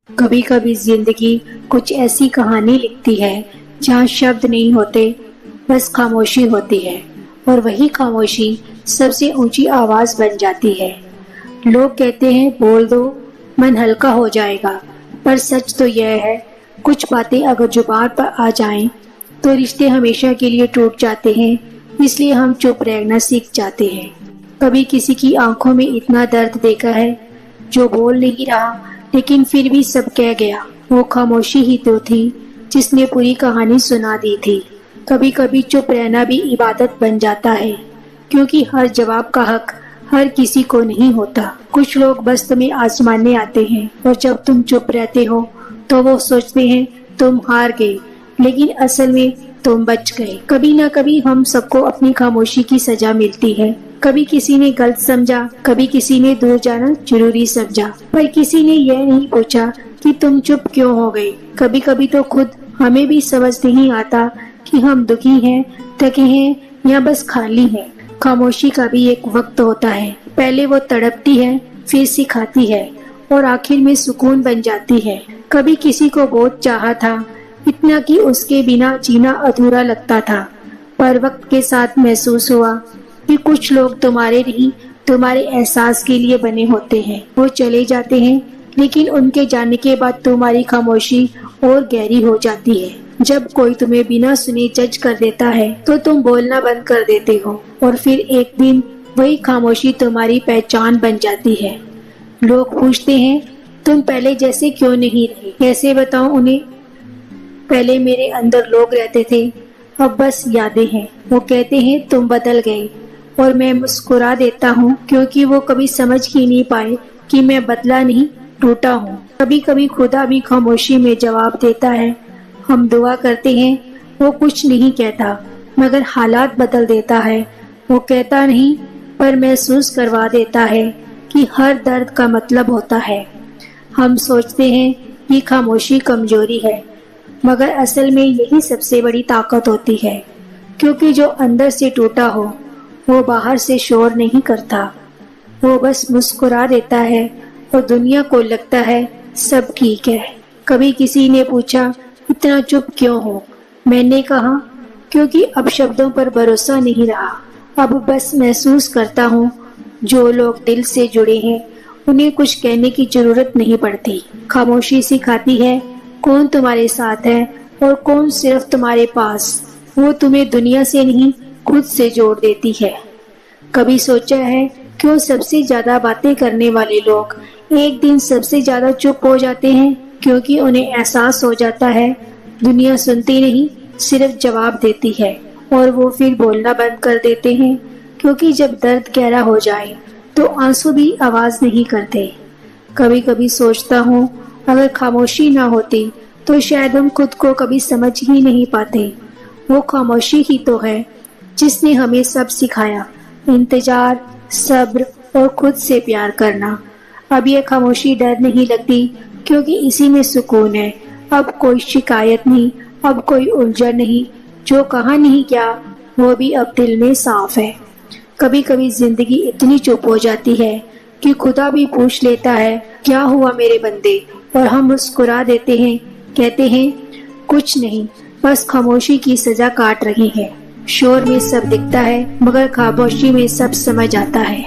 کبھی کبھی زندگی کچھ ایسی کہانی لکھتی ہے جہاں شبد نہیں ہوتے، بس خاموشی ہوتی ہے، اور وہی خاموشی سب سے اونچی آواز بن جاتی ہے۔ لوگ کہتے ہیں بول دو، من ہلکا ہو جائے گا، پر سچ تو یہ ہے کچھ باتیں اگر زبان پر آ جائیں تو رشتے ہمیشہ کے لیے ٹوٹ جاتے ہیں، اس لیے ہم چپ رہنا سیکھ جاتے ہیں۔ کبھی کسی کی آنکھوں میں اتنا درد دیکھا ہے جو بول نہیں رہا لیکن پھر بھی سب کہہ گیا، وہ خاموشی ہی تو تھی جس نے پوری کہانی سنا دی تھی۔ کبھی کبھی چپ رہنا بھی عبادت بن جاتا ہے، کیونکہ ہر جواب کا حق ہر کسی کو نہیں ہوتا۔ کچھ لوگ بس تمہیں آزمانے آتے ہیں، اور جب تم چپ رہتے ہو تو وہ سوچتے ہیں تم ہار گئے، لیکن اصل میں تم بچ گئے۔ کبھی نہ کبھی ہم سب کو اپنی خاموشی کی سزا ملتی ہے۔ کبھی کسی نے غلط سمجھا، کبھی کسی نے دور جانا ضروری سمجھا، پر کسی نے یہ نہیں پوچھا کہ تم چپ کیوں ہو گئے۔ کبھی کبھی تو خود ہمیں بھی سمجھ نہیں آتا کہ ہم دکھی ہیں، تھکے ہیں یا بس خالی ہیں۔ خاموشی کا بھی ایک وقت ہوتا ہے، پہلے وہ تڑپتی ہے، پھر سکھاتی ہے، اور آخر میں سکون بن جاتی ہے۔ کبھی کسی کو بہت چاہا تھا، اتنا کہ اس کے بنا جینا ادھورا لگتا تھا، پر وقت کے ساتھ محسوس ہوا کہ کچھ لوگ تمہارے نہیں، تمہارے احساس کے لیے بنے ہوتے ہیں۔ وہ چلے جاتے ہیں، لیکن ان کے جانے کے بعد تمہاری خاموشی اور گہری ہو جاتی ہے۔ جب کوئی تمہیں بنا سنے جج کر دیتا ہے تو تم بولنا بند کر دیتے ہو، اور پھر ایک دن وہی خاموشی تمہاری پہچان بن جاتی ہے۔ لوگ پوچھتے ہیں تم پہلے جیسے کیوں نہیں رہے؟ کیسے بتاؤں انہیں، پہلے میرے اندر لوگ رہتے تھے، اب بس یادیں ہیں۔ وہ کہتے ہیں تم بدل گئے، اور میں مسکرا دیتا ہوں، کیونکہ وہ کبھی سمجھ ہی نہیں پائے کہ میں بدلا نہیں، ٹوٹا ہوں۔ کبھی کبھی خدا بھی خاموشی میں جواب دیتا ہے۔ ہم دعا کرتے ہیں، وہ کچھ نہیں کہتا، مگر حالات بدل دیتا ہے۔ وہ کہتا نہیں، پر محسوس کروا دیتا ہے کہ ہر درد کا مطلب ہوتا ہے۔ ہم سوچتے ہیں کہ خاموشی کمزوری ہے، مگر اصل میں یہی سب سے بڑی طاقت ہوتی ہے، کیونکہ جو اندر سے ٹوٹا ہو وہ باہر سے شور نہیں کرتا، وہ بس مسکرا دیتا ہے، اور دنیا کو لگتا ہے سب ٹھیک ہے۔ کبھی کسی نے پوچھا اتنا چپ کیوں ہو؟ میں نے کہا کیونکہ اب شبدوں پر بھروسہ نہیں رہا، اب بس محسوس کرتا ہوں جو لوگ دل سے جڑے ہیں انہیں کچھ کہنے کی ضرورت نہیں پڑتی۔ خاموشی سکھاتی ہے کون تمہارے ساتھ ہے اور کون صرف تمہارے پاس۔ وہ تمہیں دنیا سے نہیں، خود سے جوڑ دیتی ہے۔ کبھی سوچا ہے کیوں سب سے زیادہ باتیں کرنے والے لوگ ایک دن سب سے زیادہ چپ ہو جاتے ہیں؟ کیونکہ انہیں احساس ہو جاتا ہے دنیا سنتی نہیں، صرف جواب دیتی ہے، اور وہ پھر بولنا بند کر دیتے ہیں، کیونکہ جب درد گہرا ہو جائے تو آنسو بھی آواز نہیں کرتے۔ کبھی کبھی سوچتا ہوں اگر خاموشی نہ ہوتی تو شاید ہم خود کو کبھی سمجھ ہی نہیں پاتے۔ وہ خاموشی ہی تو ہے جس نے ہمیں سب سکھایا، انتظار، صبر اور خود سے پیار کرنا۔ اب یہ خاموشی ڈر نہیں لگتی، کیونکہ اسی میں سکون ہے۔ اب کوئی شکایت نہیں، اب کوئی الجھن نہیں، جو کہا نہیں کیا وہ بھی اب دل میں صاف ہے۔ کبھی کبھی زندگی اتنی چپ ہو جاتی ہے کہ خدا بھی پوچھ لیتا ہے کیا ہوا میرے بندے، اور ہم مسکرا دیتے ہیں، کہتے ہیں کچھ نہیں، بس خاموشی کی سزا کاٹ رہی ہے۔ شور میں سب دکھتا ہے، مگر خاموشی میں سب سمجھ آتا ہے۔